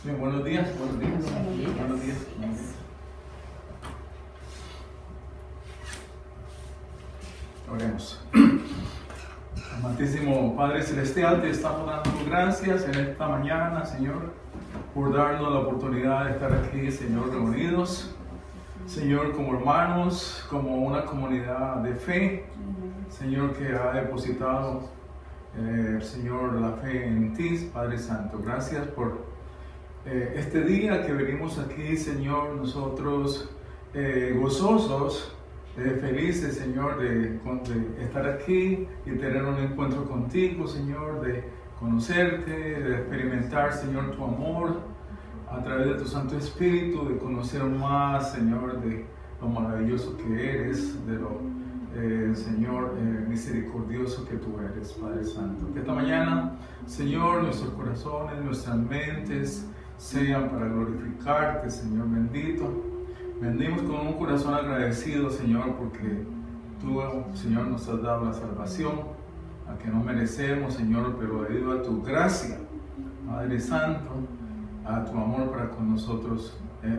Bien, buenos días. Buenos días. Oremos. Amantísimo Padre Celestial, te estamos dando gracias en esta mañana, Señor, por darnos la oportunidad de estar aquí, Señor, reunidos, Señor, como hermanos, como una comunidad de fe, Señor, que ha depositado, Señor, la fe en ti, Padre Santo. Gracias por este día que venimos aquí, Señor, nosotros gozosos, felices, Señor, de estar aquí y tener un encuentro contigo, Señor, de conocerte, de experimentar, Señor, tu amor a través de tu Santo Espíritu, de conocer más, Señor, de lo maravilloso que eres, de lo, Señor, misericordioso que tú eres, Padre Santo. Que esta mañana, Señor, nuestros corazones, nuestras mentes sean para glorificarte, Señor bendito. Venimos con un corazón agradecido, Señor, porque tú, Señor, nos has dado la salvación, a que no merecemos, Señor, pero debido a tu gracia, Padre Santo, a tu amor para con nosotros,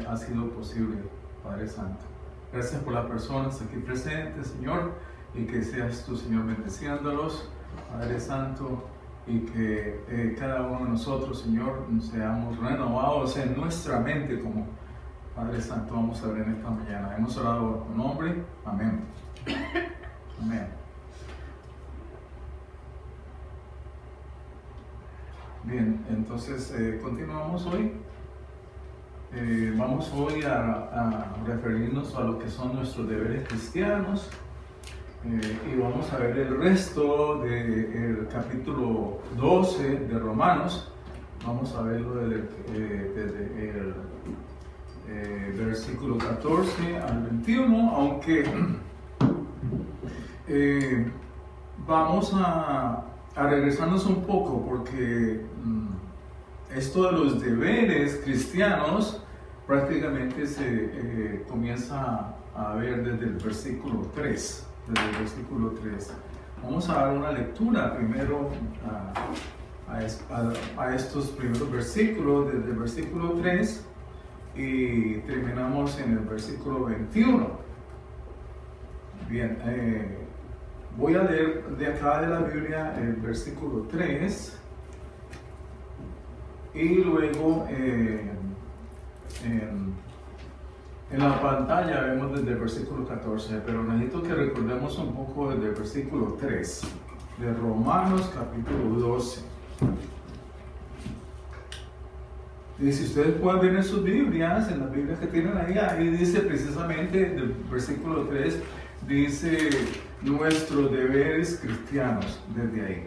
ha sido posible, Padre Santo. Gracias por las personas aquí presentes, Señor, y que seas tú, Señor, bendeciéndolos, Padre Santo, y que cada uno de nosotros, Señor, seamos renovados en nuestra mente como Padre Santo. Vamos a ver en esta mañana. Hemos orado por tu nombre. Amén. Amén. Bien, entonces continuamos hoy. Vamos hoy a referirnos a lo que son nuestros deberes cristianos. Y vamos a ver el resto del capítulo 12 de Romanos. Vamos a verlo desde el versículo 14 al 21, aunque vamos a regresarnos un poco, porque esto de los deberes cristianos prácticamente se comienza a ver desde el versículo 3. Vamos a dar una lectura primero a estos primeros versículos, desde el versículo 3 y terminamos en el versículo 21. Bien, voy a leer de acá de la Biblia el versículo 3 y luego en la pantalla vemos desde el versículo 14, pero necesito que recordemos un poco desde el versículo 3 de Romanos capítulo 12. Y si ustedes pueden ver en sus Biblias, en las Biblias que tienen ahí dice precisamente del versículo 3, dice nuestros deberes cristianos, desde ahí.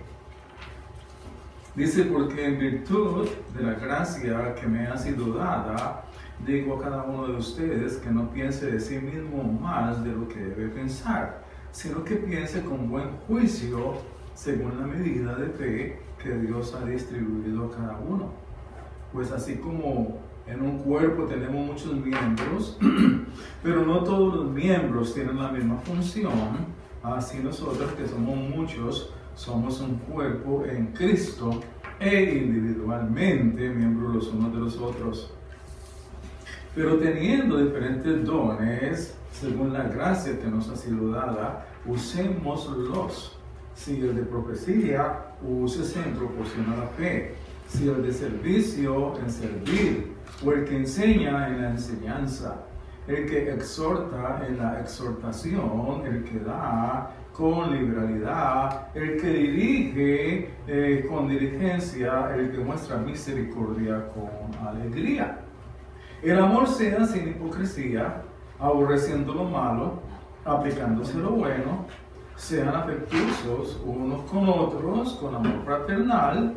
Dice, porque en virtud de la gracia que me ha sido dada, digo a cada uno de ustedes que no piense de sí mismo más de lo que debe pensar, sino que piense con buen juicio según la medida de fe que Dios ha distribuido a cada uno. Pues así como en un cuerpo tenemos muchos miembros, pero no todos los miembros tienen la misma función, así nosotros que somos muchos, somos un cuerpo en Cristo e individualmente miembros los unos de los otros. Pero teniendo diferentes dones, según la gracia que nos ha sido dada, usémoslos. Si el de profecía, úsese en proporción a la fe. Si el de servicio, en servir, o el que enseña, en la enseñanza, el que exhorta, en la exhortación, el que da con liberalidad, el que dirige con diligencia, el que muestra misericordia con alegría. El amor sea sin hipocresía, aborreciendo lo malo, aplicándose lo bueno, sean afectuosos unos con otros, con amor fraternal,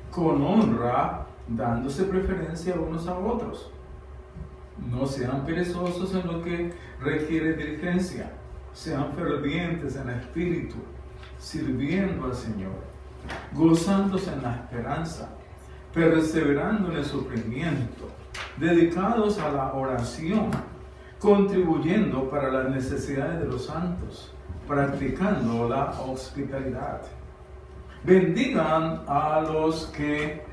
con honra, dándose preferencia unos a otros. No sean perezosos en lo que requiere diligencia, sean fervientes en espíritu, sirviendo al Señor, gozándose en la esperanza, perseverando en el sufrimiento, dedicados a la oración, contribuyendo para las necesidades de los santos, practicando la hospitalidad. Bendigan a los que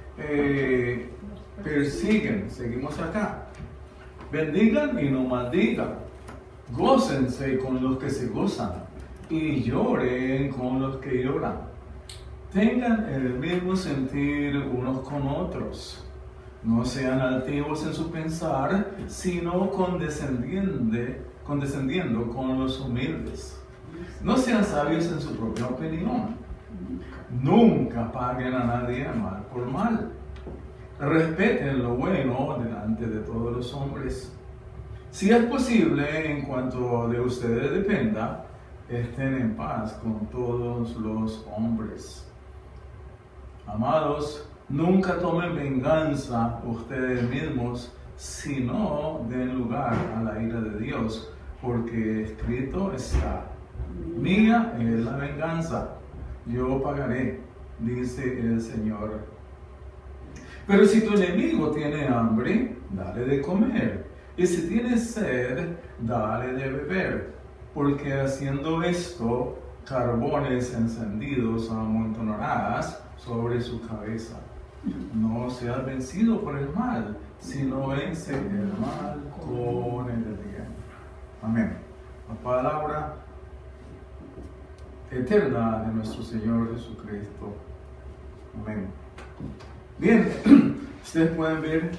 persiguen, seguimos acá. Bendigan y no maldigan. Gócense con los que se gozan y lloren con los que lloran. Tengan el mismo sentir unos con otros. No sean altivos en su pensar, sino condescendiendo con los humildes. No sean sabios en su propia opinión. Nunca paguen a nadie mal por mal. Respeten lo bueno delante de todos los hombres. Si es posible, en cuanto de ustedes dependa, estén en paz con todos los hombres. Amados, nunca tomen venganza ustedes mismos, sino den lugar a la ira de Dios, porque escrito está: mía es la venganza, yo pagaré, dice el Señor. Pero si tu enemigo tiene hambre, dale de comer, y si tiene sed, dale de beber, porque haciendo esto, carbones encendidos amontonarás sobre su cabeza. No seas vencido por el mal, sino vence el mal con el bien. Amén. La palabra eterna de nuestro Señor Jesucristo. Amén. Bien, ustedes pueden ver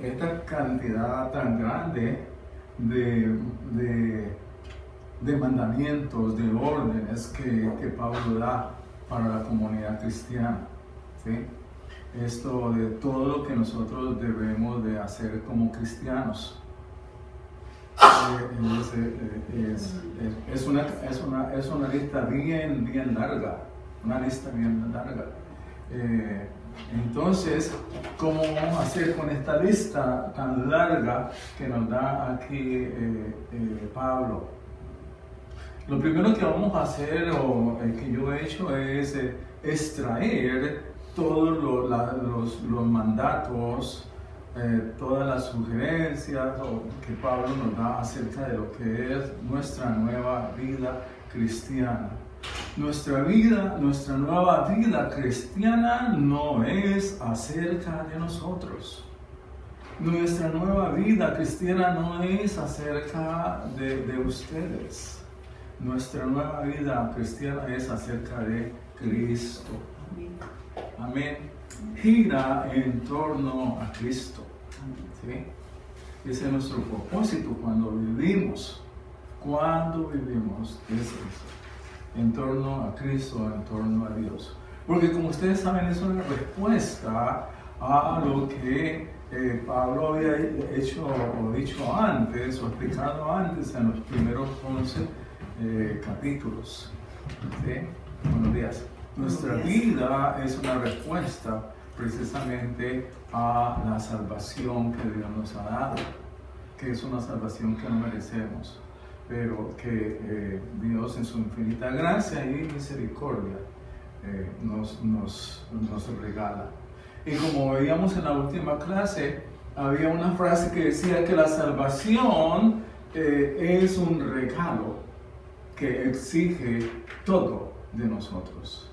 esta cantidad tan grande de mandamientos, de órdenes que Pablo da para la comunidad cristiana, ¿sí? Esto de todo lo que nosotros debemos de hacer como cristianos. Es una lista bien larga, entonces, ¿cómo vamos a hacer con esta lista tan larga que nos da aquí Pablo? Lo primero que vamos a hacer, o que yo he hecho, es extraer todos los mandatos, todas las sugerencias que Pablo nos da acerca de lo que es nuestra nueva vida cristiana. Nuestra nueva vida cristiana no es acerca de nosotros. Nuestra nueva vida cristiana no es acerca de ustedes. Nuestra nueva vida cristiana es acerca de Cristo. Amén. Gira en torno a Cristo. ¿Sí? Ese es nuestro propósito cuando vivimos. Es eso. En torno a Cristo, en torno a Dios. Porque como ustedes saben, es una respuesta a lo que Pablo había hecho o dicho antes, o explicado antes en los primeros 11 capítulos. ¿Sí? Buenos días. Nuestra vida es una respuesta precisamente a la salvación que Dios nos ha dado, que es una salvación que no merecemos, pero que Dios en su infinita gracia y misericordia nos regala. Y como veíamos en la última clase, había una frase que decía que la salvación es un regalo que exige todo de nosotros.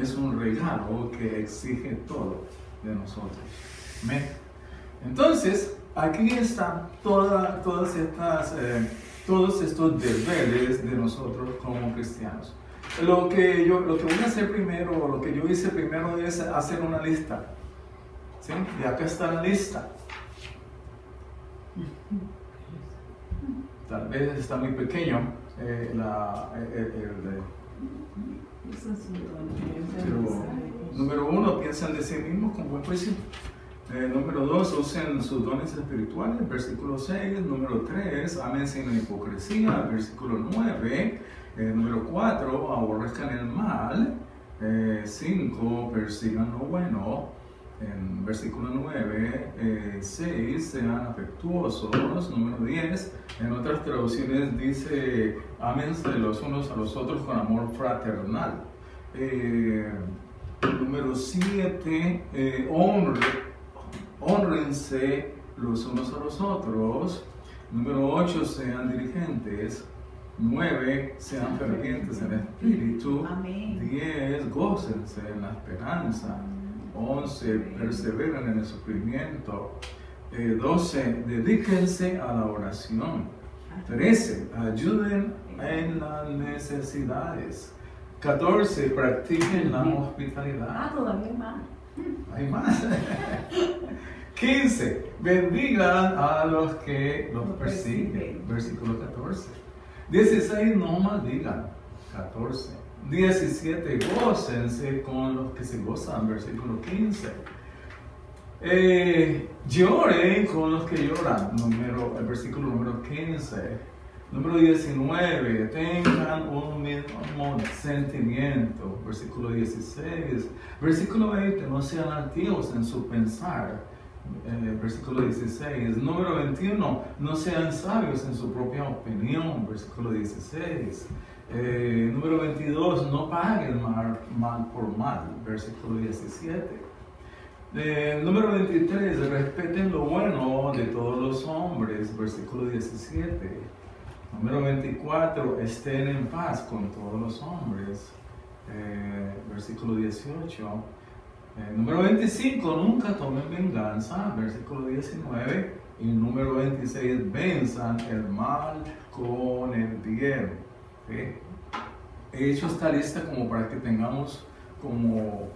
Es un regalo que exige todo de nosotros. ¿Amén? Entonces, aquí están todos estos deberes de nosotros como cristianos. Lo que voy a hacer primero, lo que yo hice primero es hacer una lista. ¿Sí? Y acá está la lista. Tal vez está muy pequeño pero, número 1, piensan de sí mismos con buen juicio. Número 2, usen sus dones espirituales, versículo 6. Número 3, amen sin hipocresía, versículo 9. Número 4, aborrezcan el mal. 5, persigan lo bueno. En versículo 9, 6, sean afectuosos. Número 10, en otras traducciones dice, ámense los unos a los otros con amor fraternal. Número 7, honrense los unos a los otros. Número 8, sean diligentes. 9, sean fervientes en espíritu. 10, gócense en la esperanza. 11, perseveren en el sufrimiento. 12, dedíquense a la oración. 13, ayuden en las necesidades. 14, practiquen la hospitalidad. Todavía más. Hay más. 15, bendigan a los que los persiguen. Versículo 14. 16, no maldigan. 14. 17, gócense con los que se gozan. Versículo 15. Lloren con los que lloran. El versículo número 15. Número 19, tengan un mismo sentimiento. Versículo 16. Versículo 20, no sean altivos en su pensar. Versículo 16. Número 21, no sean sabios en su propia opinión. Versículo 16. Número 22, no paguen mal por mal. Versículo 17. Número 23, respeten lo bueno de todos los hombres. Versículo 17. Número 24, estén en paz con todos los hombres. Versículo 18. Número 25, nunca tomen venganza. Versículo 19. Y número 26, venzan el mal con el bien. ¿Sí? He hecho esta lista como para que tengamos como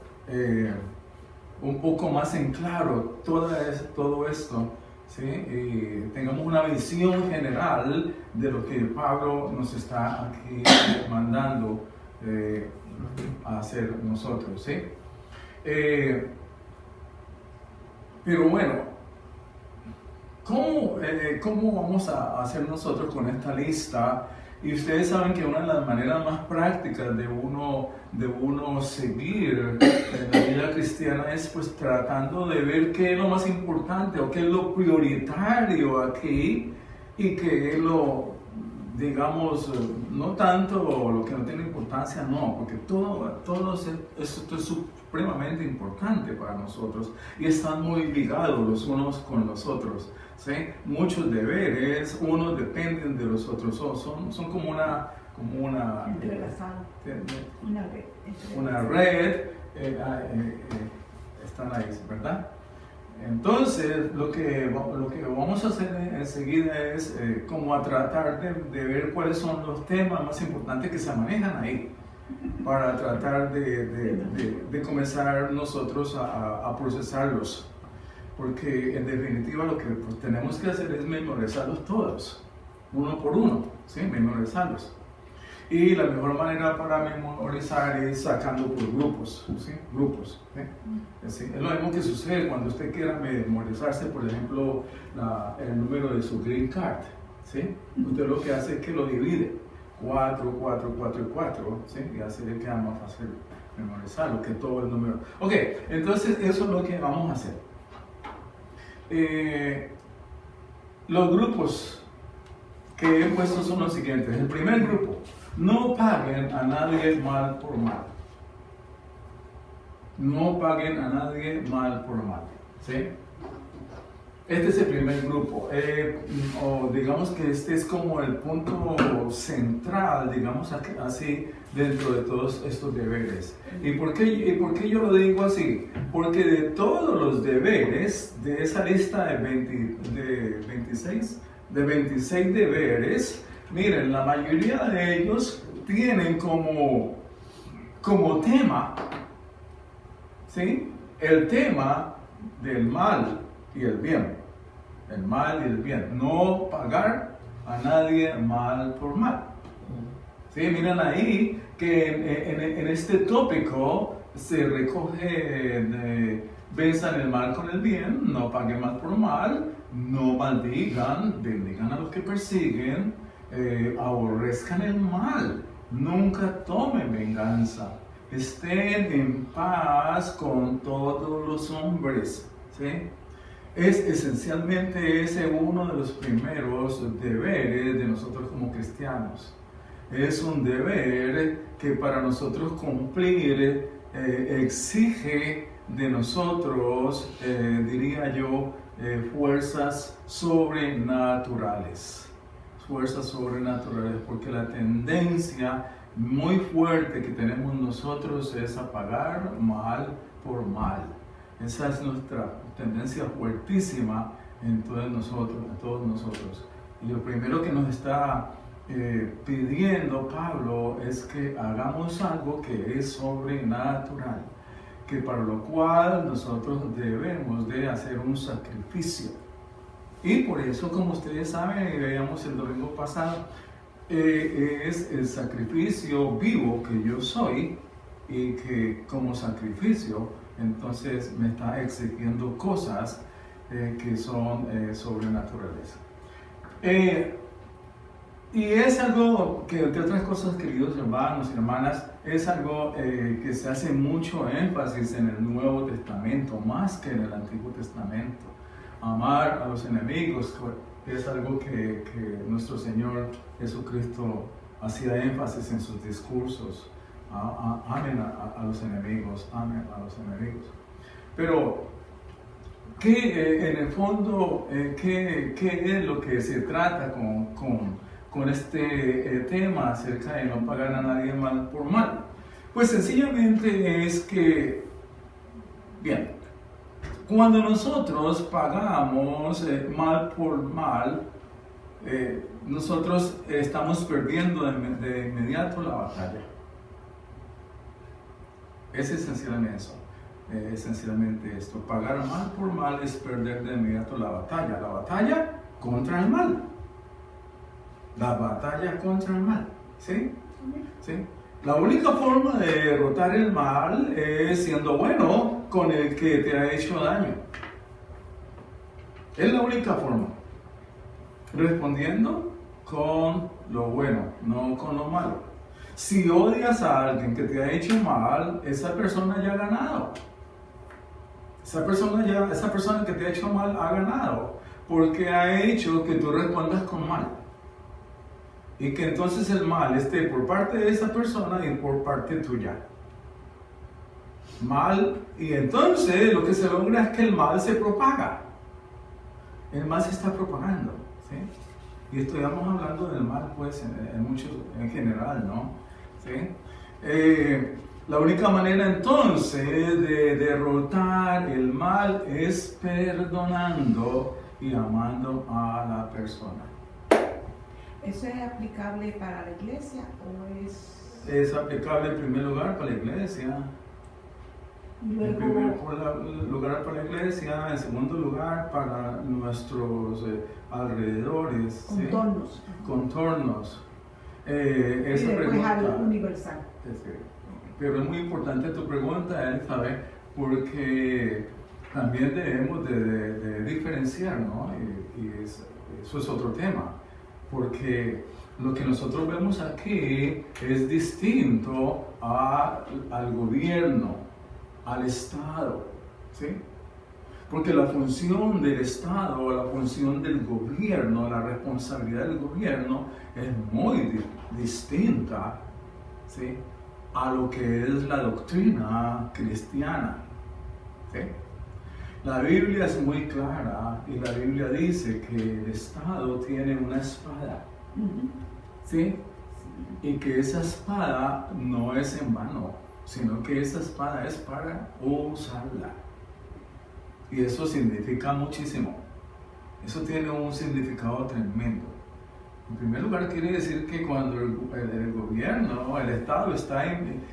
un poco más en claro todo esto. ¿Sí? Y tengamos una visión general de lo que Pablo nos está aquí mandando a hacer nosotros. ¿Sí? Pero bueno, ¿cómo vamos a hacer nosotros con esta lista? Y ustedes saben que una de las maneras más prácticas de uno seguir en la vida cristiana es pues tratando de ver qué es lo más importante o qué es lo prioritario aquí y qué es lo, digamos, no tanto lo que no tiene importancia, no, porque todo esto es supremamente importante para nosotros y están muy ligados los unos con los otros. ¿Sí? Muchos deberes, unos dependen de los otros, son como una una red, están ahí, ¿verdad? Entonces, lo que vamos a hacer enseguida es como a tratar de ver cuáles son los temas más importantes que se manejan ahí, para tratar de comenzar nosotros a procesarlos. Porque en definitiva lo que pues, tenemos que hacer es memorizarlos todos, uno por uno, ¿sí? Memorizarlos. Y la mejor manera para memorizar es sacando por grupos, ¿sí? Grupos. ¿Sí? Es lo mismo que sucede cuando usted quiera memorizarse, por ejemplo, el número de su green card. ¿Sí? Usted lo que hace es que lo divide, 4, 4, 4 y 4, ¿sí? Y así le queda más fácil memorizarlo que todo el número. Ok, entonces eso es lo que vamos a hacer. Los grupos que he puesto son los siguientes. El primer grupo, no paguen a nadie mal por mal. No paguen a nadie mal por mal. ¿Sí? Este es el primer grupo. O digamos que este es como el punto central, digamos así, dentro de todos estos deberes. ¿Y por qué yo lo digo así? Porque de todos los deberes, de esa lista de 26 deberes, miren, la mayoría de ellos tienen como tema, ¿sí? El tema del mal y el bien. El mal y el bien. No pagar a nadie mal por mal. ¿Sí? Miren ahí que en este tópico se recoge venzan el mal con el bien, no paguen mal por mal, no maldigan, bendigan a los que persiguen, aborrezcan el mal, nunca tomen venganza, estén en paz con todos los hombres. ¿Sí? Es esencialmente ese uno de los primeros deberes de nosotros como cristianos. Es un deber que para nosotros cumplir exige de nosotros, diría yo, fuerzas sobrenaturales. Fuerzas sobrenaturales, porque la tendencia muy fuerte que tenemos nosotros es a pagar mal por mal. Esa es nuestra tendencia fuertísima en todos nosotros. Y lo primero que nos está pidiendo Pablo es que hagamos algo que es sobrenatural, que para lo cual nosotros debemos de hacer un sacrificio. Y por eso, como ustedes saben, y veíamos el domingo pasado, es el sacrificio vivo que yo soy, y que como sacrificio entonces me está exigiendo cosas que son sobrenaturales. Y es algo que, entre otras cosas, queridos hermanos y hermanas, es algo que se hace mucho énfasis en el Nuevo Testamento, más que en el Antiguo Testamento. Amar a los enemigos es algo que nuestro Señor Jesucristo hacía énfasis en sus discursos. Amen a los enemigos, amen a los enemigos. Pero, en el fondo, ¿qué es lo que se trata con este tema acerca de no pagar a nadie mal por mal? Pues sencillamente es que, bien, cuando nosotros pagamos mal por mal, nosotros estamos perdiendo de inmediato la batalla. Es esencialmente esto. Pagar mal por mal es perder de inmediato la batalla contra el mal. La batalla contra el mal, ¿sí? ¿Sí? La única forma de derrotar el mal es siendo bueno con el que te ha hecho daño. Es la única forma. Respondiendo con lo bueno, no con lo malo. Si odias a alguien que te ha hecho mal, esa persona ya ha ganado. Esa persona que te ha hecho mal ha ganado, porque ha hecho que tú respondas con mal. Y que entonces el mal esté por parte de esa persona y por parte tuya. Mal, y entonces lo que se logra es que el mal se propaga. El mal se está propagando, ¿sí? Y estamos hablando del mal, pues, en general, ¿no? ¿Sí? La única manera entonces de derrotar el mal es perdonando y amando a la persona. ¿Eso es aplicable para la iglesia o es...? Es aplicable en primer lugar para la iglesia. Luego... En primer lugar para la iglesia, en segundo lugar para nuestros alrededores. Contornos. ¿Sí? Contornos. Y después pregunta, algo universal. Pero es muy importante tu pregunta, Elizabeth, porque también debemos de diferenciar, ¿no? Y eso es otro tema, porque lo que nosotros vemos aquí es distinto al gobierno, al Estado, ¿sí? Porque la función del Estado, la función del gobierno, la responsabilidad del gobierno es muy distinta, ¿sí?, a lo que es la doctrina cristiana, ¿sí? La Biblia es muy clara y la Biblia dice que el Estado tiene una espada, ¿sí? Y que esa espada no es en vano, sino que esa espada es para usarla. Y eso significa muchísimo. Eso tiene un significado tremendo. En primer lugar, quiere decir que cuando el gobierno, el Estado está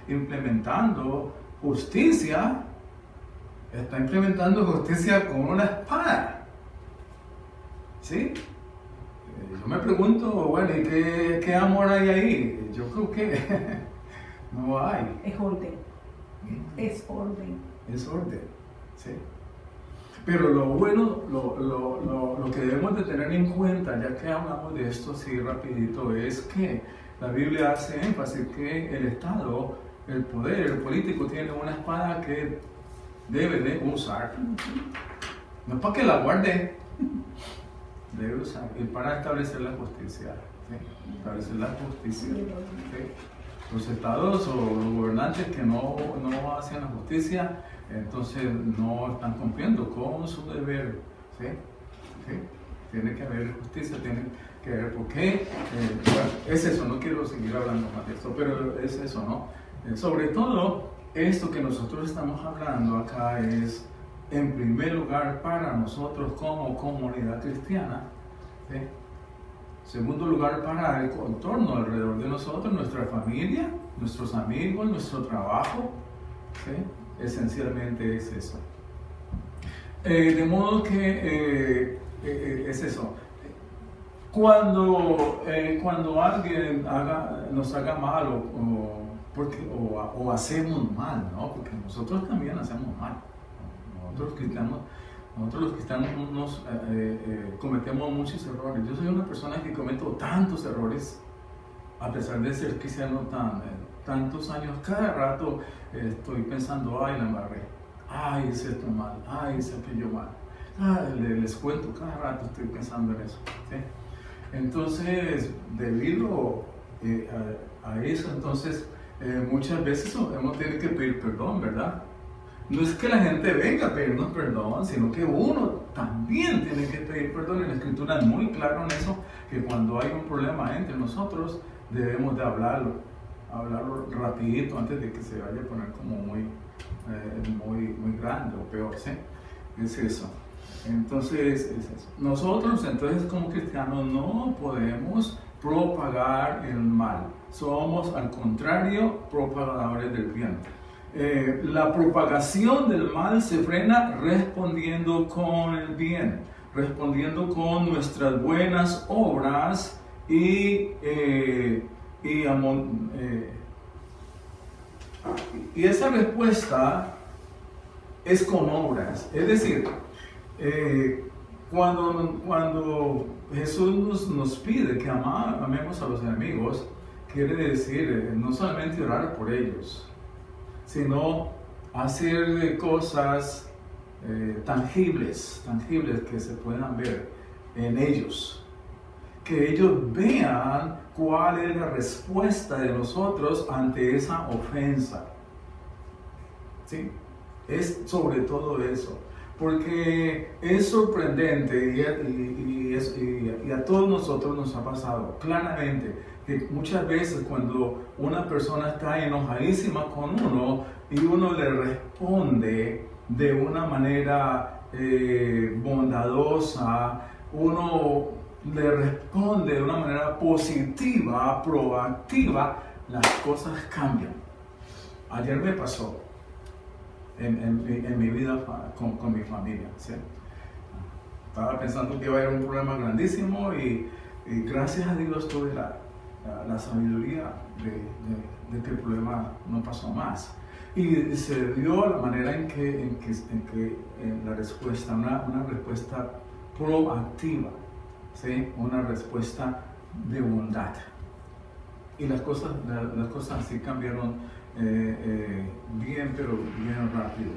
implementando justicia con una espada. ¿Sí? Yo me pregunto, bueno, ¿y qué amor hay ahí? Yo creo que no hay. Es orden. Es orden. Es orden, ¿sí? Pero lo bueno, lo que debemos de tener en cuenta, ya que hablamos de esto así rapidito, es que la Biblia hace énfasis que el Estado, el poder, el político tiene una espada que debe de usar. No es para que la guarde, debe usar, y para establecer la justicia, ¿sí? Establecer la justicia, ¿sí? Los estados o los gobernantes que no hacen la justicia, entonces no están cumpliendo con su deber, ¿sí? ¿Sí? Tiene que haber justicia, tiene que haber por qué. Bueno, es eso, no quiero seguir hablando más de esto, pero es eso, ¿no? Sobre todo, esto que nosotros estamos hablando acá es en primer lugar para nosotros como comunidad cristiana. ¿Sí? Segundo lugar, para el contorno alrededor de nosotros, nuestra familia, nuestros amigos, nuestro trabajo. ¿Sí? Esencialmente es eso. De modo que es eso. Cuando alguien nos haga mal o hacemos mal, ¿no? Porque nosotros también hacemos mal. Nosotros los cristianos cometemos muchos errores. Yo soy una persona que cometo tantos errores, a pesar de ser cristiano tantos años. Cada rato estoy pensando, ay, la embarré, ay, hice esto mal, ay, hice aquello mal. Les cuento, cada rato estoy pensando en eso. ¿Sí? Entonces, debido a eso, entonces, muchas veces hemos tenido que pedir perdón, ¿verdad? No es que la gente venga a pedirnos perdón, sino que uno también tiene que pedir perdón. Y la Escritura es muy claro en eso, que cuando hay un problema entre nosotros, debemos de hablarlo rapidito antes de que se vaya a poner como muy grande o peor, ¿sí? Es eso. Entonces, es eso. Nosotros, entonces, como cristianos, no podemos propagar el mal. Somos, al contrario, propagadores del bien. La propagación del mal se frena respondiendo con el bien, respondiendo con nuestras buenas obras y esa respuesta es con obras. Es decir, cuando Jesús nos pide que amemos a los enemigos, quiere decir no solamente orar por ellos, sino hacer cosas tangibles que se puedan ver en ellos. Que ellos vean cuál es la respuesta de nosotros ante esa ofensa. ¿Sí? Es sobre todo eso. Porque es sorprendente y a todos nosotros nos ha pasado claramente que muchas veces cuando una persona está enojadísima con uno y uno le responde de una manera bondadosa, uno le responde de una manera positiva, proactiva, las cosas cambian. Ayer me pasó en mi vida con mi familia, ¿sí? Estaba pensando que iba a haber un problema grandísimo y gracias a Dios tuve la sabiduría de que el problema no pasó más. Y se dio la manera en que la respuesta, una respuesta proactiva, ¿sí? Una respuesta de bondad. Y las cosas así cambiaron bien, pero bien rápido.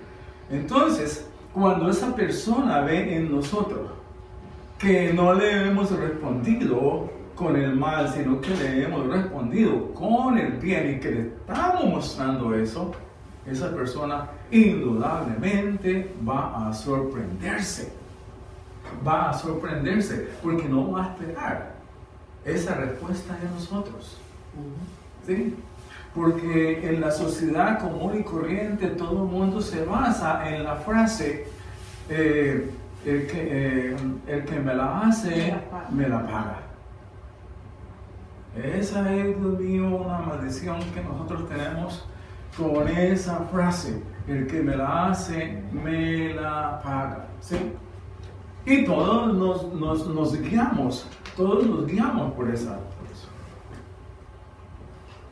Entonces, cuando esa persona ve en nosotros que no le hemos respondido con el mal, sino que le hemos respondido con el bien y que le estamos mostrando eso, esa persona indudablemente va a sorprenderse. Va a sorprenderse porque no va a esperar esa respuesta de nosotros. ¿Sí? Porque en la sociedad común y corriente todo el mundo se basa en la frase el que me la hace, me la paga. Esa es, Dios mío, una maldición que nosotros tenemos con esa frase. El que me la hace, me la paga. ¿Sí? Y todos nos guiamos por eso.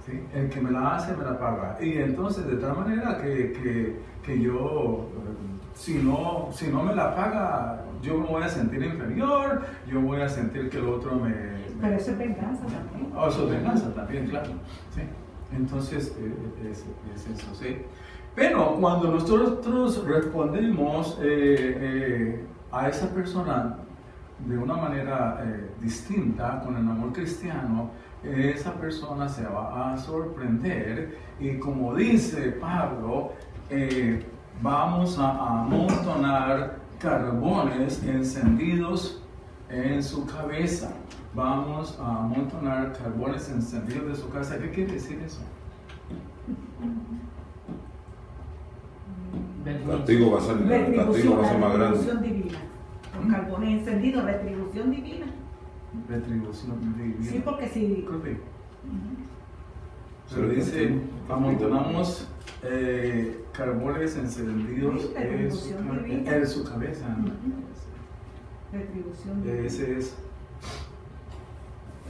¿Sí? El que me la hace, me la paga. Y entonces, de tal manera que yo, si no me la paga, yo me voy a sentir inferior, yo voy a sentir que el otro me... Pero eso es venganza también. Eso es venganza también, claro. ¿Sí? Entonces, es eso, ¿sí? Pero cuando nosotros respondemos a esa persona de una manera distinta, con el amor cristiano, esa persona se va a sorprender y, como dice Pablo, vamos a amontonar carbones encendidos en su cabeza. Vamos a amontonar carbones encendidos de su cabeza. ¿Qué quiere decir eso? castigo va a ser, el castigo va a ser más grande. Retribución divina. Con carbones encendidos, retribución divina. Retribución divina. Sí, porque si. Correcto. Pero dice, amontonamos carbones encendidos Sí, en su cabeza. ¿No? Retribución divina. Ese es.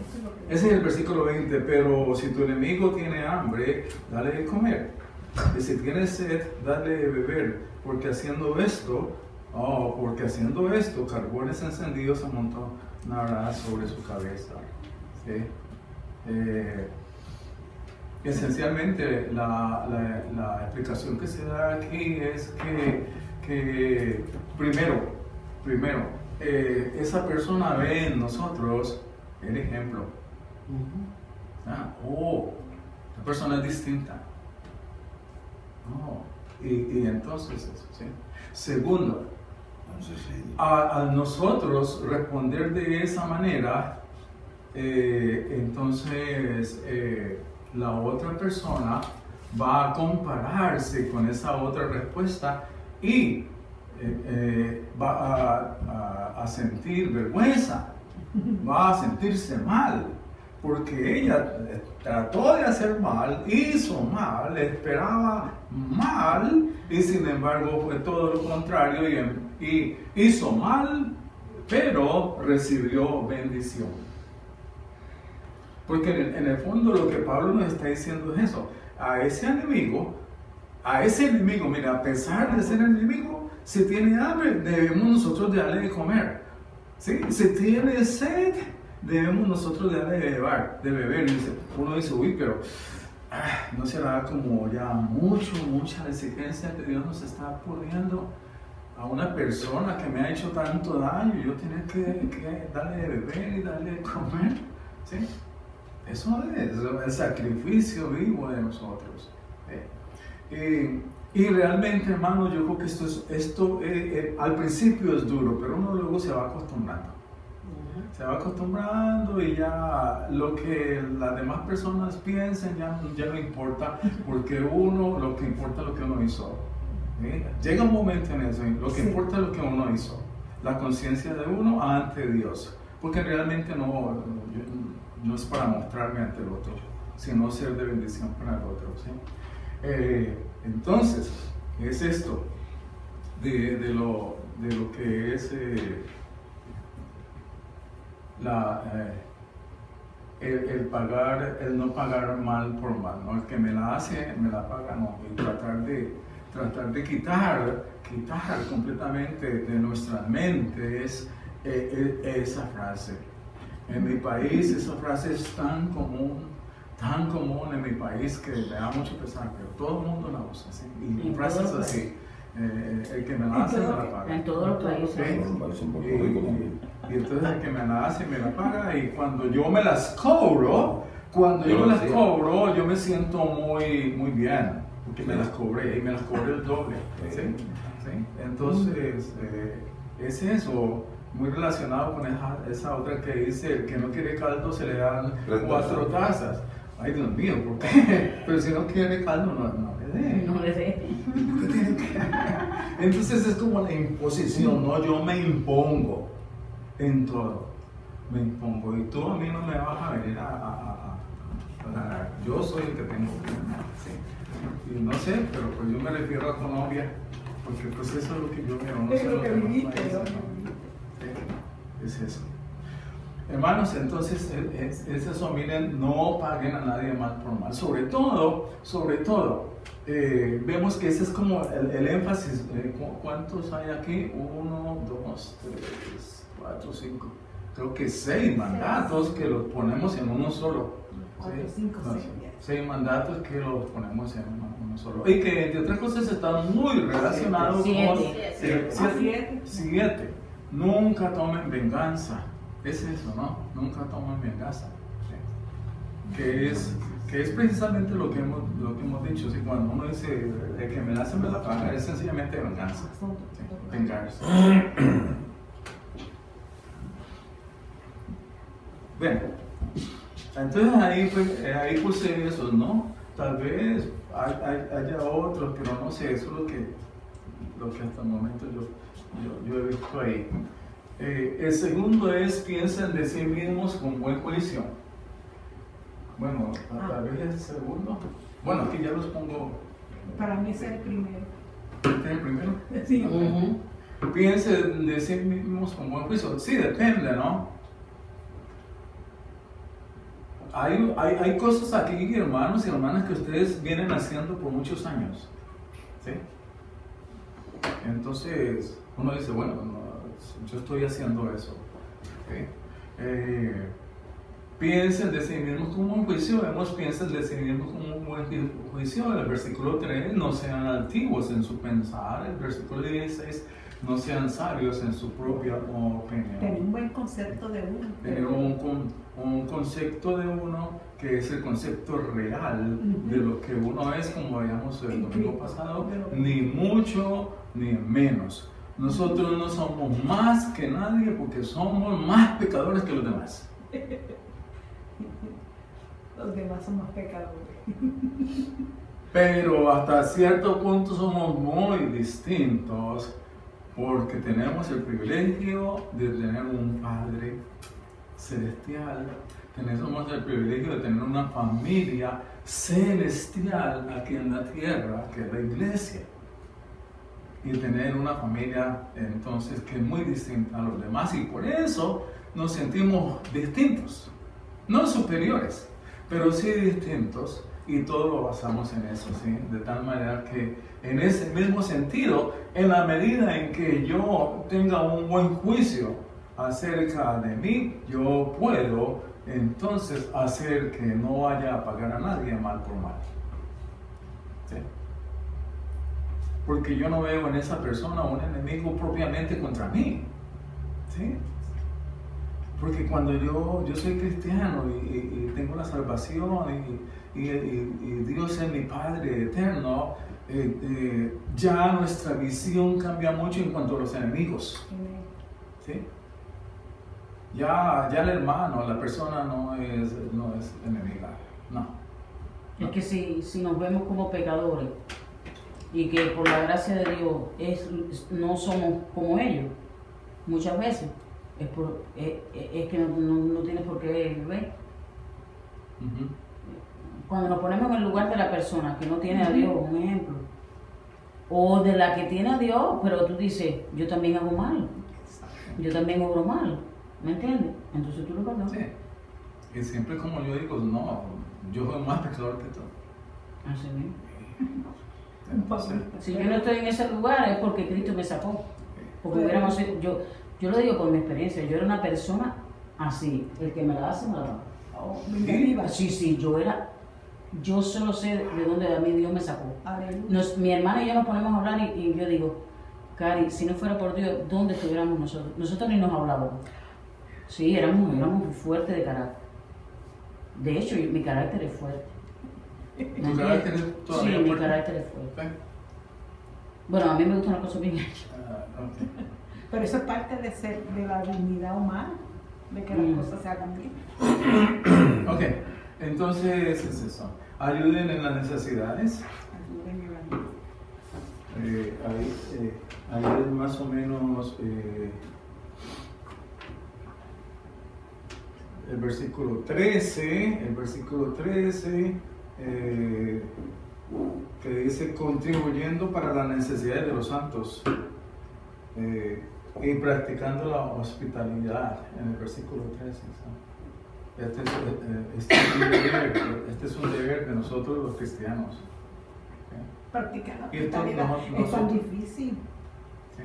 Eso es lo que Ese es el versículo 20, pero si tu enemigo tiene hambre, dale de comer. Y si tiene sed, dale de beber, porque haciendo esto, carbones encendidos amontonará sobre su cabeza. ¿Sí? Esencialmente, la explicación que se da aquí es que primero, esa persona ve en nosotros el ejemplo. La persona es distinta. Y entonces eso, ¿sí? Segundo, a nosotros responder de esa manera, entonces la otra persona va a compararse con esa otra respuesta y va a sentir vergüenza, va a sentirse mal, porque ella trató de hacer mal, hizo mal, esperaba mal, y sin embargo fue todo lo contrario y hizo mal, pero recibió bendición. Porque en el fondo lo que Pablo nos está diciendo es eso: a ese enemigo, mira, a pesar de ser enemigo, si tiene hambre, debemos nosotros darle de comer. ¿Sí? Si tiene sed, debemos nosotros darle de beber. Uno dice, uy, pero no será como ya mucha exigencia que Dios nos está poniendo a una persona que me ha hecho tanto daño, yo tener que darle de beber y darle de comer. ¿Sí? Eso es el sacrificio vivo de nosotros. Y realmente, hermano, yo creo que esto al principio es duro, pero uno luego se va acostumbrando. Se va acostumbrando y ya lo que las demás personas piensen ya no importa, porque lo que importa es lo que uno hizo. Llega un momento en eso, lo que importa es lo que uno hizo, la conciencia de uno ante Dios, porque realmente no es para mostrarme ante el otro, sino ser de bendición para el otro. ¿Sí? Entonces, es esto de lo que es el no pagar mal por mal, ¿no? El que me la hace, me la paga, no. Y tratar de quitar completamente de nuestra mente esa frase. En mi país esa frase es tan común en mi país que me da mucho pesar, pero todo el mundo la usa, ¿sí? Y frases así, el que me la hace me la paga. En todos los países. Y entonces el que me la hace me la paga, y cuando yo me las cobro, yo me siento muy bien, porque me las cobré el doble. ¿Sí? ¿Sí? Entonces, es eso. Muy relacionado con esa otra que dice: el que no quiere caldo se le dan 4 tazas. Ay, Dios mío, ¿por qué? Pero si no quiere caldo, no le dé. No le dé. Entonces es como la imposición, ¿no? Yo me impongo en todo. Me impongo. Y tú a mí no me vas a venir a ganar. Yo soy el que tengo que ganar. ¿Sí? Y no sé, pero pues yo me refiero a Colombia, porque pues eso es lo que yo veo. No sé lo que viviste, es eso. Hermanos, entonces es eso. Miren, no paguen a nadie mal por mal. Sobre todo, vemos que ese es como el énfasis. ¿Cuántos hay aquí? 1, 2, 3, 4, 5. Creo que 6 mandatos que los ponemos en uno solo. 6 mandatos que los ponemos en uno solo. Y que, entre otras cosas, están muy relacionados con 7. Nunca tomen venganza. Es eso, ¿no? Nunca tomen venganza. ¿Sí? Que es precisamente lo que hemos dicho. ¿Sí? Cuando uno dice, el que me la hace me la paga, es sencillamente venganza. ¿Sí? Vengarse. Bueno, entonces ahí puse eso, ¿no? Tal vez haya otros, pero no sé, eso es lo que hasta el momento yo he visto ahí. El segundo es piensen de sí mismos con buen juicio. Bueno, tal vez es el segundo. Bueno, aquí ya los pongo. Para mí es el primero. ¿Este es el primero? Sí. Piensen de sí mismos con buen juicio. Sí, depende, ¿no? Hay cosas aquí, hermanos y hermanas, que ustedes vienen haciendo por muchos años. ¿Sí? Entonces, uno dice, bueno, no, yo estoy haciendo eso. ¿Okay? Piensen de sí mismos con un juicio. Piensen de sí mismos con un buen juicio. El versículo 3, no sean altivos en su pensar. El versículo 16, no sean sabios en su propia opinión. Tener un buen concepto de uno. Tener un concepto de uno que es el concepto real de lo que uno es, como veíamos el domingo pasado, ni mucho ni menos. Nosotros no somos más que nadie porque somos más pecadores que los demás. Los demás somos pecadores. Pero hasta cierto punto somos muy distintos porque tenemos el privilegio de tener un Padre celestial, tenemos el privilegio de tener una familia celestial aquí en la tierra, que es la iglesia, y tener una familia entonces que es muy distinta a los demás, y por eso nos sentimos distintos, no superiores, pero sí distintos. Y todo lo basamos en eso, ¿sí? De tal manera que en ese mismo sentido, en la medida en que yo tenga un buen juicio acerca de mí, yo puedo entonces hacer que no vaya a pagar a nadie mal por mal. ¿Sí? Porque yo no veo en esa persona un enemigo propiamente contra mí. ¿Sí? Porque cuando yo soy cristiano y tengo la salvación y Dios es mi Padre eterno, ya nuestra visión cambia mucho en cuanto a los enemigos. ¿Sí? Ya el hermano, la persona no es enemiga, no. Es que si nos vemos como pecadores y que por la gracia de Dios no somos como ellos, muchas veces es que no tienes por qué ver. Cuando nos ponemos en el lugar de la persona que no tiene a Dios, un ejemplo, o de la que tiene a Dios, pero tú dices, yo también hago mal, yo también obro mal, ¿me entiendes? Entonces tú lo perdonas. Sí. Y siempre como yo digo, no, yo soy más pecador que tú. Así mismo. Entonces, Si yo no estoy en ese lugar es porque Cristo me sacó. Porque hubiéramos sido, yo lo digo por mi experiencia, yo era una persona así, el que me la hace, me la da. Sí, yo solo sé de dónde a mí Dios me sacó. Mi hermana y yo nos ponemos a hablar y yo digo, Cari, si no fuera por Dios, ¿dónde estuviéramos nosotros? Nosotros ni nos hablábamos. Sí, éramos fuertes de carácter. De hecho, mi carácter es fuerte. ¿Tu carácter es todavía fuerte? Sí, fuerte? mi carácter es fuerte. ¿Sí? Bueno, a mí me gustan las cosas bien hechas. Okay. Pero eso es parte de la dignidad humana, de que las cosas se hagan bien. Ok, entonces es eso. Ayuden en las necesidades. Ahí es más o menos el versículo 13, que dice contribuyendo para las necesidades de los santos y practicando la hospitalidad en el versículo 13. ¿Sí? Este es un deber de nosotros los cristianos. ¿Sí? Practicar la Y esto hospitalidad es tan difícil. ¿Sí?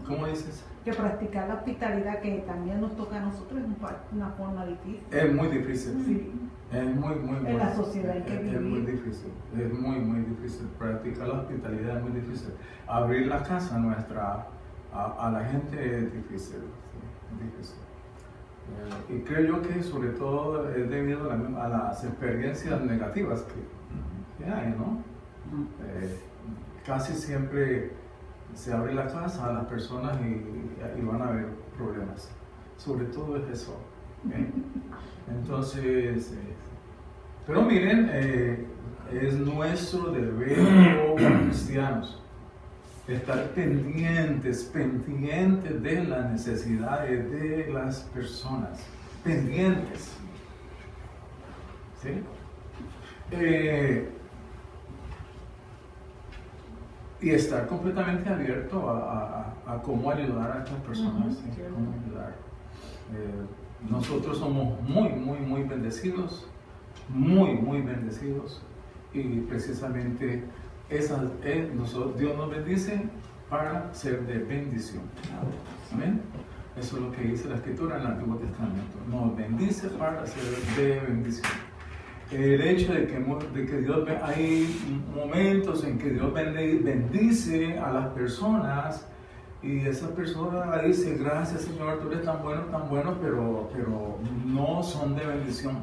¿Cómo dices? Que practicar la hospitalidad que también nos toca a nosotros es una forma difícil. Es muy difícil. Sí. Es muy En la sociedad en que es vivimos. muy difícil. Es muy difícil. Practicar la hospitalidad es muy difícil. Abrir la casa nuestra a la gente es difícil. ¿Sí? Es difícil. Y creo yo que sobre todo es debido a las experiencias negativas que hay, ¿no? Casi siempre se abre la casa a las personas y van a haber problemas. Sobre todo es eso. ¿Okay? Entonces, pero miren, es nuestro deber como cristianos estar pendientes de las necesidades de las personas, pendientes. ¿Sí? Y estar completamente abierto a cómo ayudar a estas personas, ¿sí? Cómo ayudar. Nosotros somos muy bendecidos, muy bendecidos, y precisamente Dios nos bendice para ser de bendición. Amén. Eso es lo que dice la Escritura en el Antiguo Testamento. Nos bendice para ser de bendición. El hecho de que Dios, hay momentos en que Dios bendice a las personas, y esa persona dice: gracias, Señor, tú eres tan bueno, pero no son de bendición.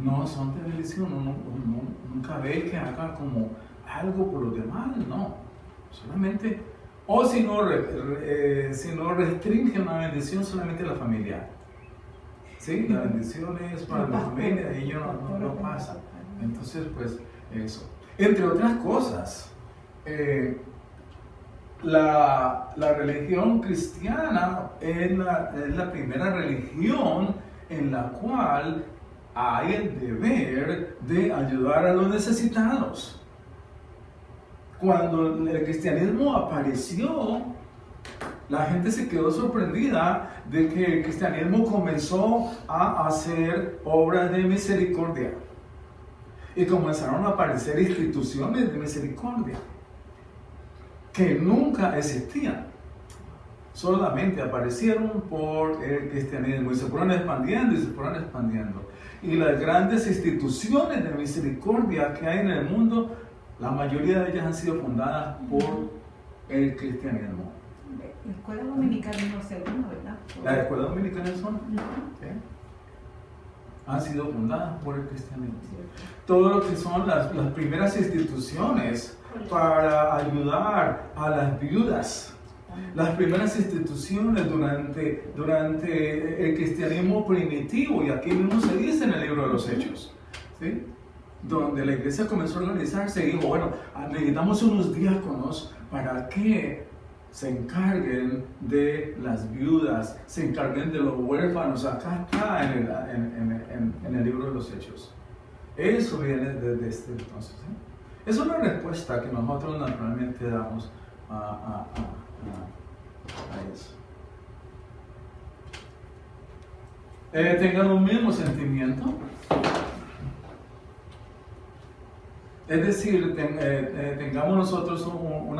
No son de bendición. Uno nunca ve que haga como algo por los demás, no. Solamente, o si no restringen la bendición solamente a la familia. Sí, la bendición es para la familia y ellos no pasa. Entonces, pues, eso. Entre otras cosas, la religión cristiana es la primera religión en la cual hay el deber de ayudar a los necesitados. Cuando el cristianismo apareció, la gente se quedó sorprendida de que el cristianismo comenzó a hacer obras de misericordia. Y comenzaron a aparecer instituciones de misericordia que nunca existían. Solamente aparecieron por el cristianismo y se fueron expandiendo. Y las grandes instituciones de misericordia que hay en el mundo, la mayoría de ellas han sido fundadas por el cristianismo. La escuela dominicana no sé, ¿verdad? Las escuelas dominicanas han sido fundadas por el cristianismo. Todo lo que son las primeras instituciones para ayudar a las viudas, las primeras instituciones durante el cristianismo primitivo, y aquí mismo se dice en el libro de los Hechos, ¿sí? Donde la iglesia comenzó a organizarse y dijo: bueno, necesitamos unos diáconos para que se encarguen de las viudas, se encarguen de los huérfanos. Acá está en el libro de los Hechos. Eso viene desde este entonces, ¿sí? Es una respuesta que nosotros naturalmente damos a eso. Tengan un mismo sentimiento. Es decir, tengamos nosotros un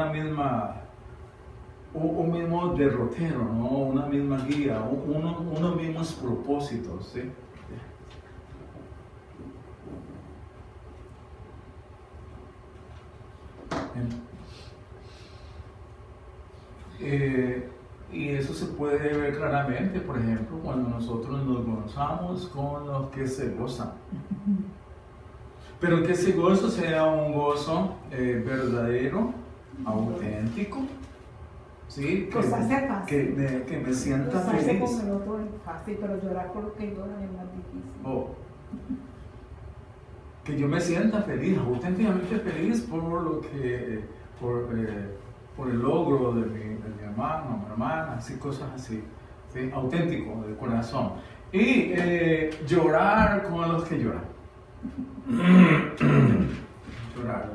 mismo derrotero, ¿no? Una misma guía, unos mismos propósitos, ¿sí? Y eso se puede ver claramente, por ejemplo, cuando nosotros nos gozamos con los que se gozan. Pero que ese gozo sea un gozo verdadero, auténtico, ¿sí? Que me sienta feliz. Con el otro es fácil, pero llorar por lo que lloran es más difícil. Que yo me sienta feliz, auténticamente feliz por el logro de mi hermano, mi hermana, así, cosas así, ¿sí? Auténtico, del corazón. Y llorar con los que lloran. Llorar,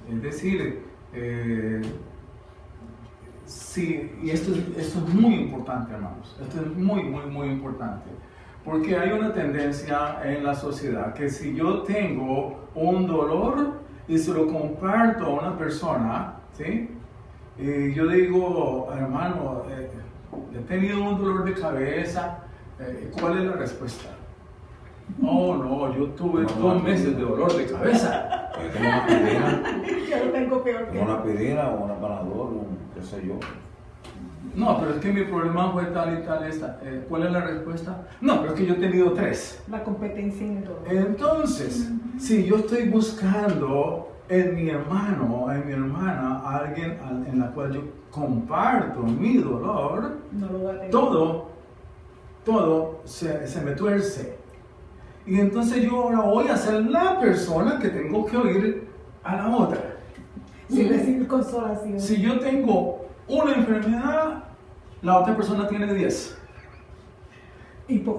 es decir, sí, y esto es muy importante, hermanos. Esto es muy importante. Porque hay una tendencia en la sociedad que si yo tengo un dolor y se lo comparto a una persona, ¿sí? Y yo digo: hermano, he tenido un dolor de cabeza, ¿cuál es la respuesta? No, yo tuve 2 meses de dolor de cabeza. Yo lo tengo peor que una aspirina o una Panadol, qué sé yo. No, pero es que mi problema fue tal y tal esta. ¿Cuál es la respuesta? No, pero es que yo he tenido 3. la competencia en el dolor. Entonces, si yo estoy buscando en mi hermano o en mi hermana a alguien en la cual yo comparto mi dolor, No lo voy a tener. todo se me tuerce. Y entonces yo ahora voy a ser la persona que tengo que oír a la otra. sin recibir consolación. Si yo tengo una enfermedad, la otra persona tiene 10.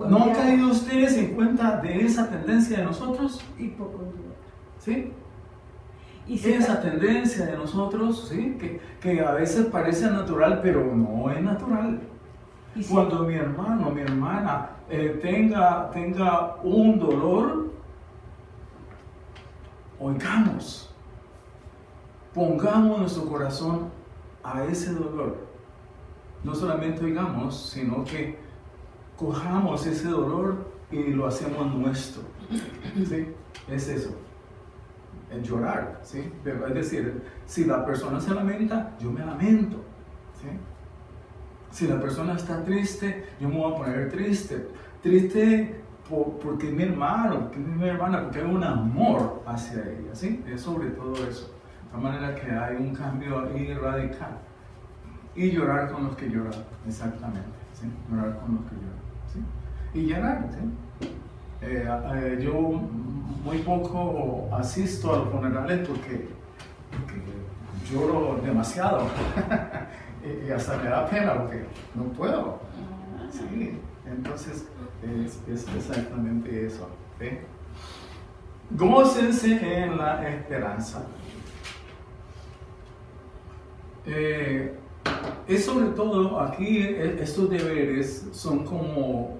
¿No han caído ustedes en cuenta de esa tendencia de nosotros? Hipocondría. ¿Sí? Y si Esa tendencia de nosotros, ¿sí? Que a veces parece natural, pero no es natural. y si- Cuando mi hermano, mi hermana tenga un dolor, oigamos, pongamos nuestro corazón a ese dolor. No solamente oigamos, sino que cojamos ese dolor y lo hacemos nuestro. ¿Sí? Es eso. Es llorar, ¿sí? Pero es decir, si la persona se lamenta, yo me lamento, ¿sí? Si la persona está triste, yo me voy a poner triste. Triste porque es mi hermano, porque es mi hermana, porque hay un amor hacia ella, ¿sí? Es sobre todo eso. De manera que hay un cambio ahí radical. Y llorar con los que lloran, exactamente, ¿sí? Llorar con los que lloran, ¿sí? Y llorar, ¿sí? Yo muy poco asisto a los funerales porque lloro demasiado y hasta me da pena porque no puedo. Sí, entonces es exactamente eso. ¿Sí? Gócense en la esperanza. Es sobre todo aquí estos deberes son como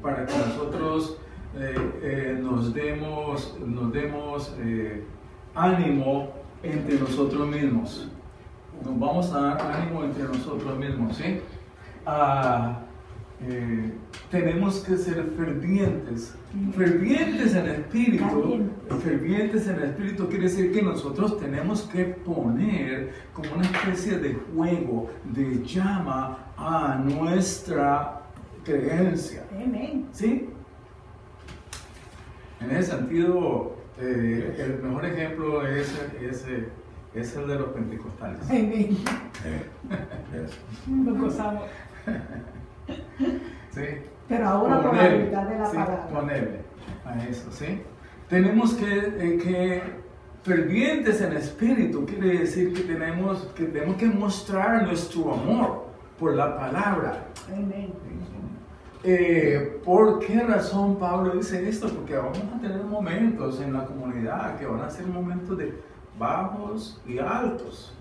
para que nosotros nos demos ánimo entre nosotros mismos. Nos vamos a dar ánimo entre nosotros mismos, ¿sí? Tenemos que ser fervientes en espíritu. Fervientes en espíritu quiere decir que nosotros tenemos que poner como una especie de fuego, de llama a nuestra creencia. Amén. ¿Sí? En ese sentido, el mejor ejemplo es el de los pentecostales. Amén. Eso. Nos gozamos. ¿Sí? Pero ahora con la verdad de la sí, palabra. ponerle a eso, ¿sí? Tenemos que fervientes en espíritu, quiere decir que tenemos que mostrar nuestro amor por la palabra. Amén. ¿Por qué razón Pablo dice esto? Porque vamos a tener momentos en la comunidad que van a ser momentos de bajos y altos,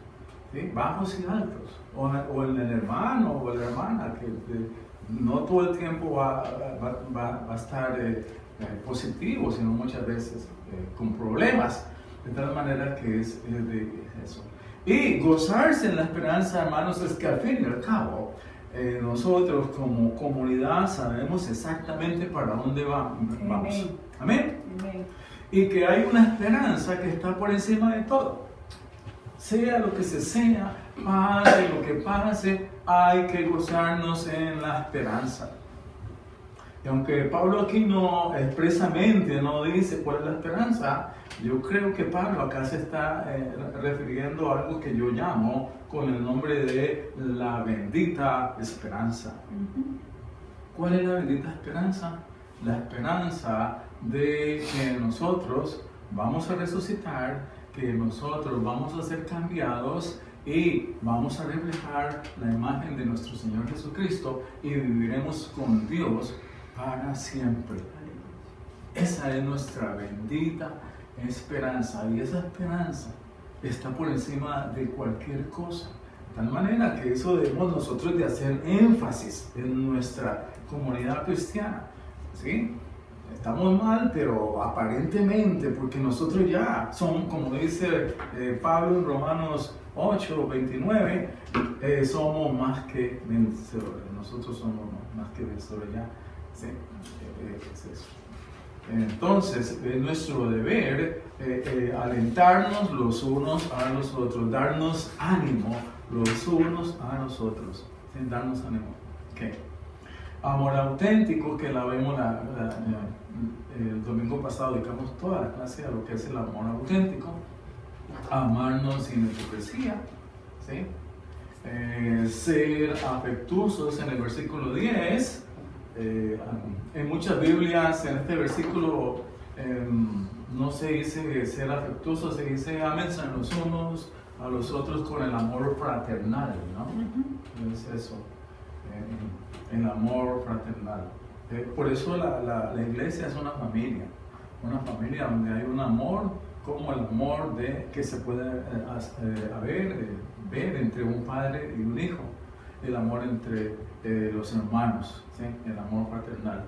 ¿sí? Bajos y altos. O en el hermano o la hermana, que no todo el tiempo va a estar positivo, sino muchas veces con problemas. De tal manera que es de eso. Y gozarse en la esperanza, hermanos, es que al fin y al cabo, nosotros como comunidad sabemos exactamente para dónde vamos. Amén. Amén. Amén. Y que hay una esperanza que está por encima de todo. Sea lo que sea, pase lo que pase, hay que gozarnos en la esperanza. Y aunque Pablo aquí no expresamente no dice cuál es la esperanza, yo creo que Pablo acá se está refiriendo a algo que yo llamo con el nombre de la bendita esperanza. ¿Cuál es la bendita esperanza? La esperanza de que nosotros vamos a resucitar, que nosotros vamos a ser cambiados y vamos a reflejar la imagen de nuestro Señor Jesucristo y viviremos con Dios para siempre. Esa es nuestra bendita esperanza, y esa esperanza está por encima de cualquier cosa, de tal manera que eso debemos nosotros de hacer énfasis en nuestra comunidad cristiana, ¿sí? Estamos mal, pero aparentemente, porque nosotros ya somos, como dice Pablo en Romanos 8, 29, somos más que vencedores. Nosotros somos más que vencedores ya. ¿Sí? Es eso. Entonces, es nuestro deber alentarnos los unos a los otros, darnos ánimo los unos a los otros. ¿Sí? Darnos ánimo. Okay. Amor auténtico, que la vemos el domingo pasado, dedicamos toda la clase a lo que es el amor auténtico. Amarnos sin hipocresía, ¿sí? Ser afectuosos en el versículo 10. En muchas Biblias, en este versículo, no se dice ser afectuosos, se dice ámense los unos a los otros con el amor fraternal, ¿no? Es eso, el amor fraternal. Por eso la iglesia es una familia donde hay un amor como el amor que se puede ver entre un padre y un hijo, el amor entre los hermanos, ¿sí? El amor fraternal.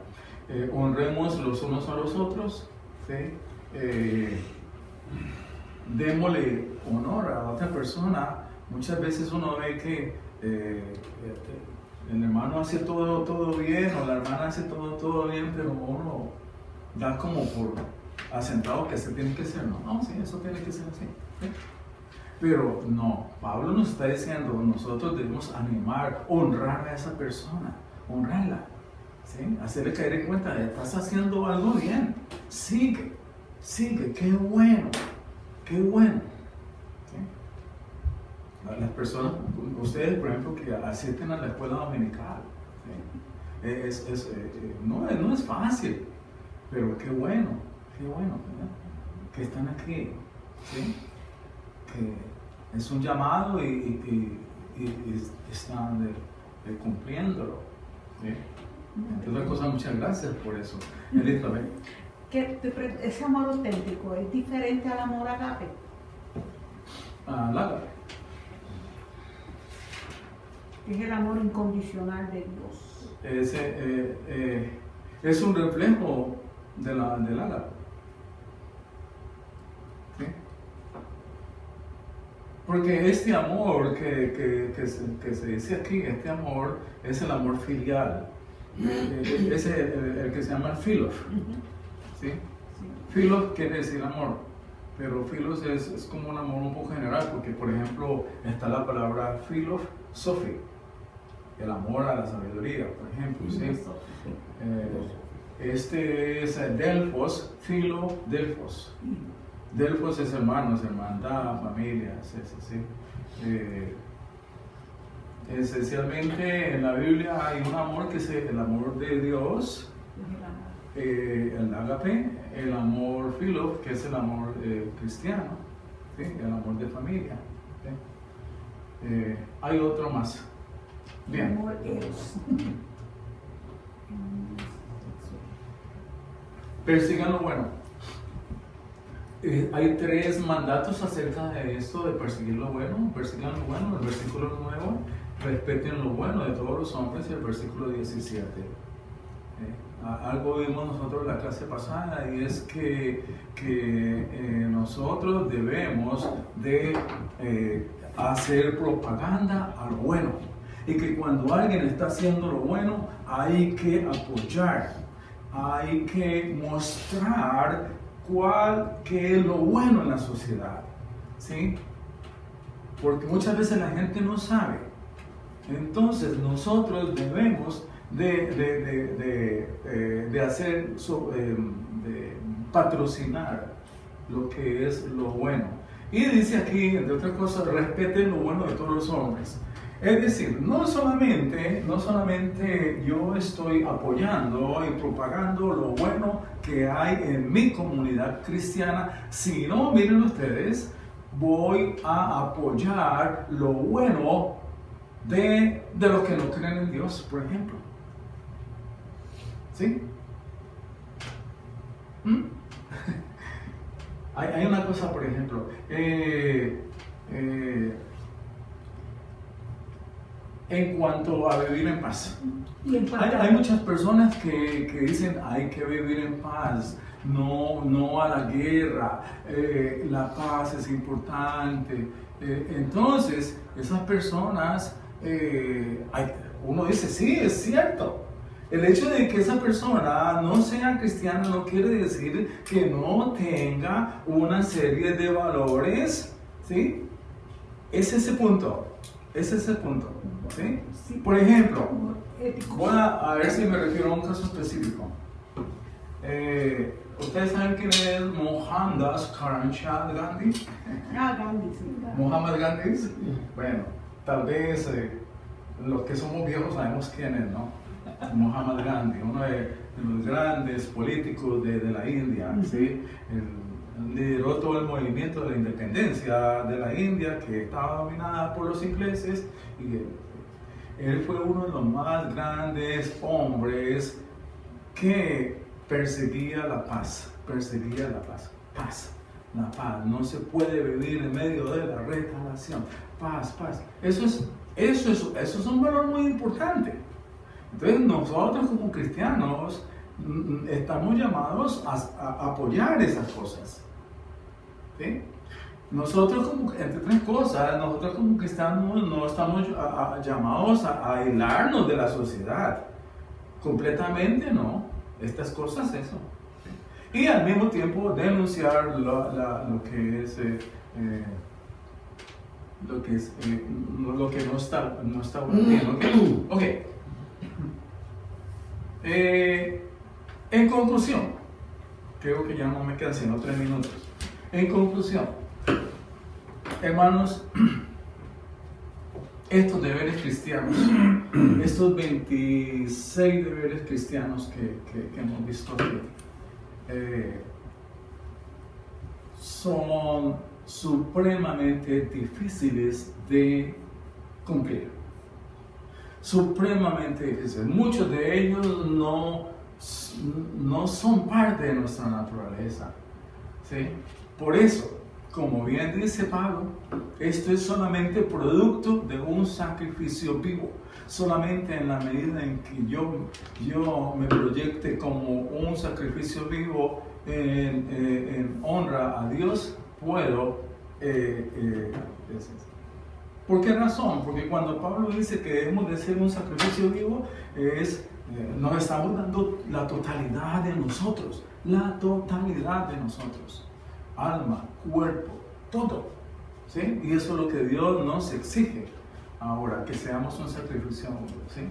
Honremos los unos a los otros, ¿sí? Démosle honor a otra persona. Muchas veces uno ve que el hermano hace todo bien o la hermana hace todo bien, pero uno da como por asentado que se tiene que ser, no, sí, eso tiene que ser así, ¿sí? Pero no, Pablo nos está diciendo, nosotros debemos animar, honrar a esa persona, honrarla, ¿sí? Hacerle caer en cuenta de estás haciendo algo bien, sigue, qué bueno, ¿sí? Las personas, ustedes por ejemplo que asisten a la escuela dominical, ¿sí? No es fácil, pero qué bueno, ¿verdad? Que están aquí, ¿sí? Que es un llamado y están cumpliéndolo, ¿sí? Entre otras cosas, muchas gracias por eso. Elizabeth. Ese amor auténtico es diferente al amor agape. Lágame. Es el amor incondicional de Dios. Es un reflejo del ágape. ¿Sí? Porque este amor que se dice aquí, este amor es el amor filial. Es el que se llama philos. ¿Sí? Philos quiere decir amor, pero philos es como un amor un poco general, porque por ejemplo está la palabra philosophy, el amor a la sabiduría, por ejemplo, ¿sí? Este es Delphos, Delphos. Delphos es hermanos, hermandad, familia, es así. Esencialmente en la Biblia hay un amor que es el amor de Dios, el ágape, el amor filo, que es el amor cristiano, ¿sí? El amor de familia, ¿sí? Hay otro más. Bien. El amor eros. Persigan lo bueno. Hay 3 mandatos acerca de esto, de perseguir lo bueno. Persigan lo bueno, el versículo 9. Respeten lo bueno de todos los hombres, y el versículo 17. Algo vimos nosotros en la clase pasada, y es que nosotros debemos de hacer propaganda a lo bueno, y que cuando alguien está haciendo lo bueno hay que apoyar, hay que mostrar qué es lo bueno en la sociedad, ¿sí? Porque muchas veces la gente no sabe. Entonces nosotros debemos de patrocinar lo que es lo bueno. Y dice aquí, entre otras cosas, respeten lo bueno de todos los hombres. Es decir, no solamente yo estoy apoyando y propagando lo bueno que hay en mi comunidad cristiana, sino, miren ustedes, voy a apoyar lo bueno de los que no creen en Dios, por ejemplo. ¿Sí? Hay una cosa, por ejemplo, en cuanto a vivir en paz. Hay muchas personas que dicen hay que vivir en paz, no a la guerra, la paz es importante. Entonces, esas personas, uno dice, sí, es cierto. El hecho de que esa persona no sea cristiana no quiere decir que no tenga una serie de valores, ¿sí? Es ese punto. ¿Sí? Sí. Por ejemplo, voy a ver si me refiero a un caso específico. ¿Ustedes saben quién es Mohandas Karamchand Gandhi? Gandhi, sí. Muhammad Gandhi. Bueno, tal vez los que somos viejos sabemos quién es, ¿no? Muhammad Gandhi, uno de los grandes políticos de la India, ¿sí? lideró todo el movimiento de la independencia de la India, que estaba dominada por los ingleses, y él fue uno de los más grandes hombres que perseguía la paz, paz. La paz, no se puede vivir en medio de la retaliación. Paz. Eso es un valor muy importante. Entonces nosotros como cristianos estamos llamados a apoyar esas cosas. ¿Sí? Nosotros entre tres cosas, nosotros como cristianos no estamos llamados a aislarnos de la sociedad. Completamente no. Estas cosas eso. Y al mismo tiempo denunciar lo que no está bien. Okay. En conclusión, creo que ya no me quedan sino 3 minutos. En conclusión, hermanos, estos deberes cristianos, estos 26 deberes cristianos que hemos visto aquí, son supremamente difíciles de cumplir. Supremamente difíciles. Muchos de ellos no son parte de nuestra naturaleza. ¿Sí? Por eso, como bien dice Pablo, esto es solamente producto de un sacrificio vivo. Solamente en la medida en que yo me proyecte como un sacrificio vivo en honra a Dios, puedo. ¿Por qué razón? Porque cuando Pablo dice que debemos de ser un sacrificio vivo, nos estamos dando la totalidad de nosotros. Alma, cuerpo, todo. ¿Sí? Y eso es lo que Dios nos exige ahora, que seamos un sacrificio vivo. ¿Sí?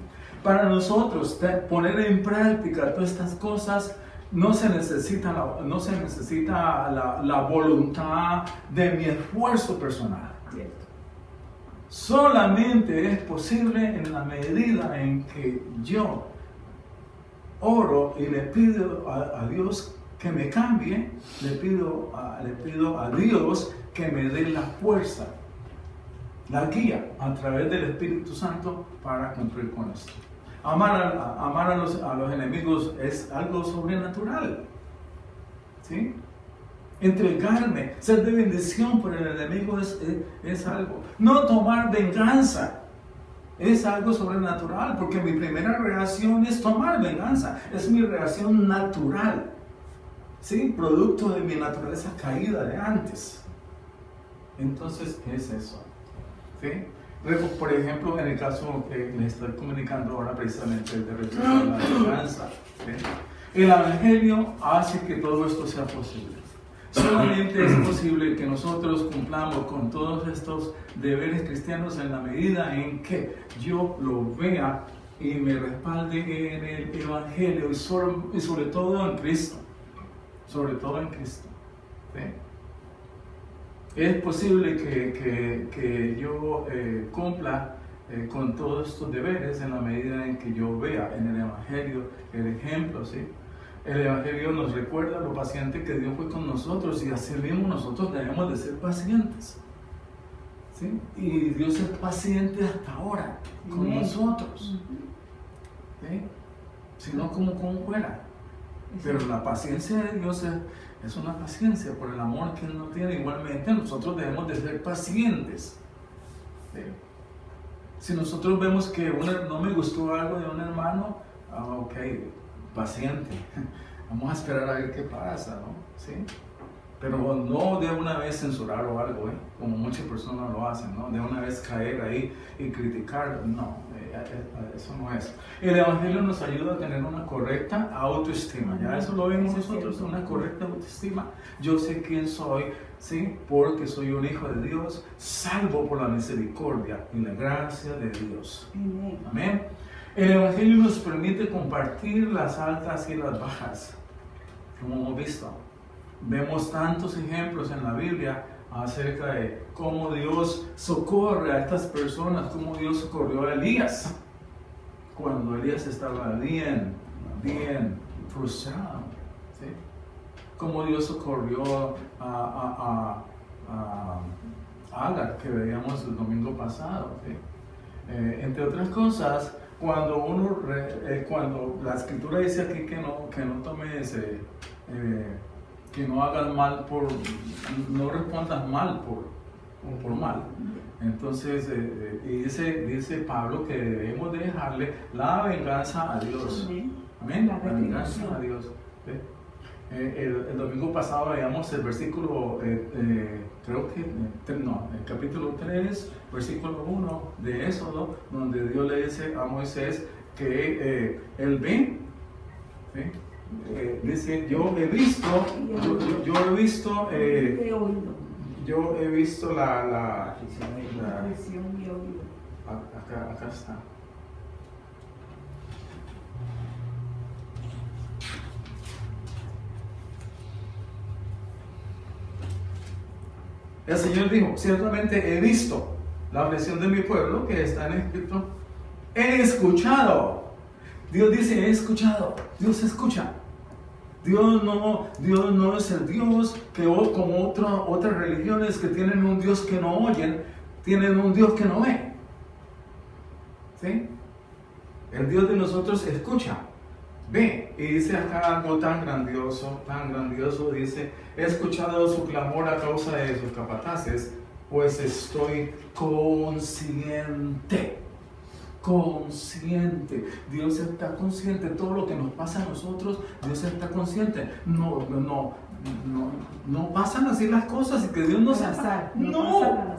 Para nosotros poner en práctica todas estas cosas, no se necesita la voluntad de mi esfuerzo personal. Solamente es posible en la medida en que yo oro y le pido a Dios que me cambie, le pido a Dios que me dé la fuerza, la guía a través del Espíritu Santo para cumplir con esto. Amar a los enemigos es algo sobrenatural. ¿Sí? Entregarme, ser de bendición por el enemigo es algo. No tomar venganza es algo sobrenatural, porque mi primera reacción es tomar venganza. Es mi reacción natural. ¿Sí? Producto de mi naturaleza caída de antes. Entonces es eso. ¿Sí? Por ejemplo, en el caso que les estoy comunicando ahora precisamente de rechazar la venganza, ¿sí? El Evangelio hace que todo esto sea posible. Solamente es posible que nosotros cumplamos con todos estos deberes cristianos en la medida en que yo lo vea y me respalde en el Evangelio y sobre todo en Cristo. Sobre todo en Cristo. ¿Sí? Es posible que yo cumpla con todos estos deberes en la medida en que yo vea en el Evangelio el ejemplo, ¿sí? El Evangelio nos recuerda lo paciente que Dios fue con nosotros, y así mismo nosotros debemos de ser pacientes, ¿sí? Y Dios es paciente hasta ahora con nosotros, ¿sí? Si no, como fuera. Pero la paciencia de Dios es una paciencia por el amor que Él nos tiene. Igualmente nosotros debemos de ser pacientes. ¿Sí? Si nosotros vemos que no me gustó algo de un hermano, ok, paciente, vamos a esperar a ver qué pasa, ¿no? ¿Sí? Pero no de una vez censurar o algo, como muchas personas lo hacen, ¿no? De una vez caer ahí y criticar, no, eso no es. El Evangelio nos ayuda a tener una correcta autoestima, ya eso lo vemos nosotros, una correcta autoestima. Yo sé quién soy, ¿sí? Porque soy un hijo de Dios, salvo por la misericordia y la gracia de Dios. Amén. El Evangelio nos permite compartir las altas y las bajas, como hemos visto. Vemos tantos ejemplos en la Biblia acerca de cómo Dios socorre a estas personas, cómo Dios socorrió a Elías cuando Elías estaba bien frustrado, ¿sí? cómo Dios socorrió a Agar, que veíamos el domingo pasado. ¿Sí? Entre otras cosas, cuando la escritura dice aquí que no tomes, que no hagas mal no respondas mal por mal. Entonces, dice Pablo que debemos dejarle la venganza a Dios. Amén. La venganza a Dios. ¿Sí? El domingo pasado veíamos el versículo, creo que, el capítulo 3, versículo 1 de Éxodo, donde Dios le dice a Moisés que él ve, ¿sí? Dice, yo he visto la acá está. El Señor dijo, ciertamente he visto la aflicción de mi pueblo que está en Egipto. He escuchado. Dios dice, he escuchado. Dios escucha. Dios no es el Dios que como otras religiones que tienen un Dios que no oyen, tienen un Dios que no ve. ¿Sí? El Dios de nosotros escucha, ve. Y dice acá algo tan grandioso, dice, he escuchado su clamor a causa de sus capataces, pues estoy consciente. Dios está consciente de todo lo que nos pasa a nosotros. Dios está consciente. No pasan así las cosas y que Dios no sepa. No.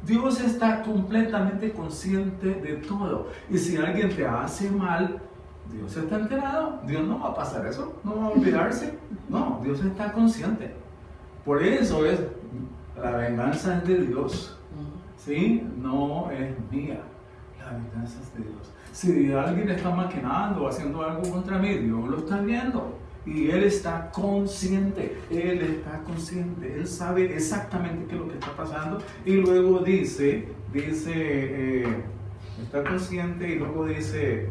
Dios está completamente consciente de todo. Y si alguien te hace mal, Dios está enterado. Dios no va a pasar eso, no va a olvidarse. No, Dios está consciente. Por eso la venganza es de Dios. ¿Sí? No es mía. La venganza es de Dios. Si alguien está maquinando o haciendo algo contra mí, Dios lo está viendo. Y Él está consciente. Él sabe exactamente qué es lo que está pasando. Y luego dice, está consciente y luego dice,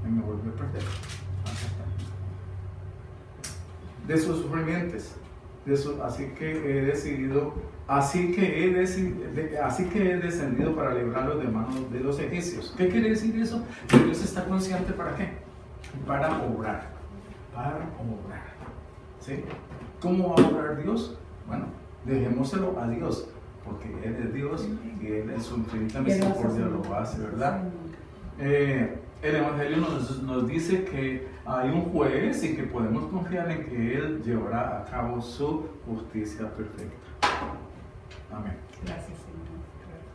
me volví a perder. De sus sufrimientos. Así que he descendido para librarlos de manos de los egipcios. ¿Qué quiere decir eso? Que Dios está consciente ¿para qué? Para obrar. ¿Sí? ¿Cómo va a obrar Dios? Bueno, dejémoselo a Dios, porque Él es Dios y Él en su infinita misericordia lo hace, ¿verdad? El Evangelio nos dice que hay un juez y que podemos confiar en que Él llevará a cabo su justicia perfecta. Amén. Gracias, Señor.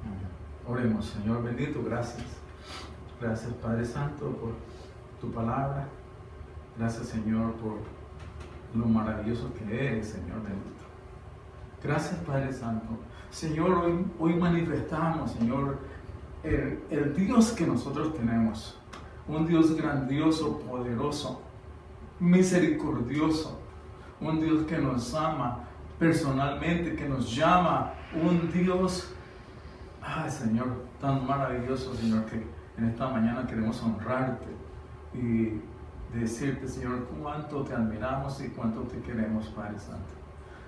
Amén. Oremos, Señor bendito, gracias. Gracias, Padre Santo, por tu palabra. Gracias, Señor, por lo maravilloso que eres, Señor bendito. Gracias, Padre Santo. Señor, hoy manifestamos, Señor, el Dios que nosotros tenemos. Un Dios grandioso, poderoso, misericordioso. Un Dios que nos ama personalmente, que nos llama. Un Dios, Señor, tan maravilloso, Señor, que en esta mañana queremos honrarte y decirte, Señor, cuánto te admiramos y cuánto te queremos, Padre Santo.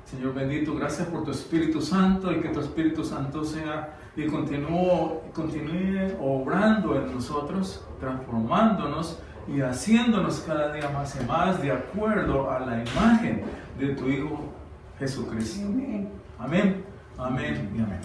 Señor bendito, gracias por tu Espíritu Santo y que tu Espíritu Santo sea y continúe obrando en nosotros, transformándonos y haciéndonos cada día más y más de acuerdo a la imagen de tu Hijo Jesucristo. Amén. Amén y amén.